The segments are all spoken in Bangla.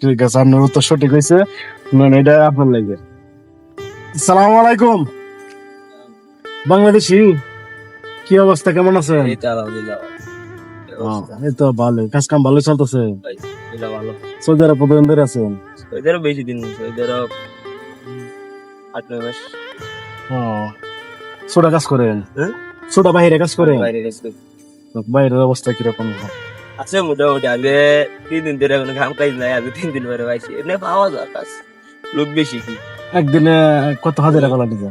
ঠিক আছে, আপনার উত্তর সঠিক হয়েছে। এটা আপনার লাগবে। সালাম আলাইকুম। বাংলাদেশি, কি অবস্থা, কেমন আছেন? এই তো আলহামদুলিল্লাহ এই তো ভালো, কাজ কাম ভালো চলতেছে। ভাই, এটা ভালো। সৌদি আরব কতদিন ধরে আছেন? এদেরও বেশি দিন, এদেরও 8-9 মাস। ও, ছোট কাজ করেন? হ্যাঁ? ছোট বাইরে কাজ করেন? বাইরে গেছে। বাইরের অবস্থা কিরকম? আছে মোটামুটি, আগে 3 দিন ধরে কোনো কাম কাজ নাই, আগে 3 দিন পরে পাইছি। এমনি পাওয়া যায় কাজ, লোক বেশি কি। একদিনে কত হাজার টাকা লাগে?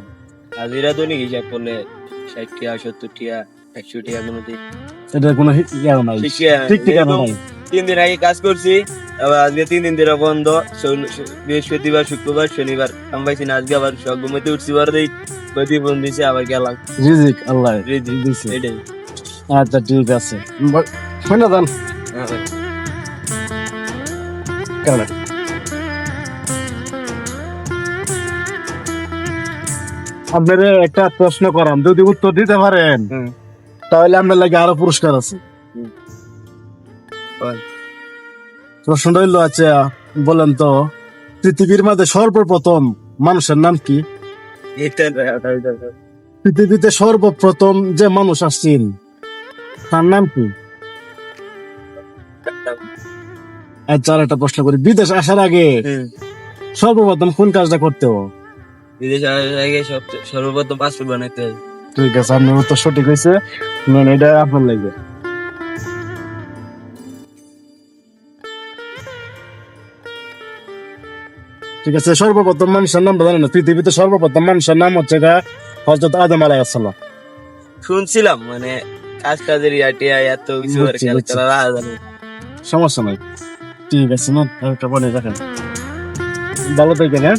হাজিরা দৈনিক হিসাব করলে 60 টাকা, 70 টাকা, 100 টাকার মধ্যে। এটা কোনো ইয়া নাই, ঠিক ঠিকানা নাই। 3 দিন আগে কাজ করছি, আবার আজকে 3 দিন ধরে বন্ধ। বৃহস্পতিবার, শুক্রবার, শনিবার কাম পাইছি না। আজকে আবার সব ঘুমাইতে উঠছি, বার দেই গতি ফোন দিছে, আবার গেলাম। রিজিক আল্লাহ রিজিক দিছে। এটাই। আচ্ছা ঠিক আছে, শুনে যান। কেন আপনার একটা প্রশ্ন করাম, যদি উত্তর দিতে পারেন তাহলে আপনার লাগে আরো পুরস্কার আছে। প্রশ্নটা হইলো, আচ্ছা বলেন তো, পৃথিবীর মধ্যে সর্বপ্রথম মানুষের নাম কি? পৃথিবীতে সর্বপ্রথম যে মানুষ আসছেন তার নাম কি? আচ্ছা, আর একটা প্রশ্ন করি, বিদেশ আসার আগে সর্বপ্রথম কোন কাজটা করতে হবে? বিদেশে আসার আগে সর্বপ্রথম পাসপোর্ট বানাইতে হয়। ঠিক আছে, আপনার উত্তর সঠিক হয়েছে। এটা আপনার লাগবে। ঠিক আছে, সর্বপ্রথম মানুষের নাম জানেন না? পৃথিবীতে সর্বপ্রথম মানুষের নাম হচ্ছে হযরত আদম আলাইহিস সালাম। শুনছিলাম, মানে কাজ কাজের ইয়াটিয়া এত কিছু আর বুঝছি, খেয়াল বুঝছি। করা জানি। সমস্যা নাই। ঠিক আছে, না একটা বলে রাখেন। ভালো থাকেন, হ্যাঁ।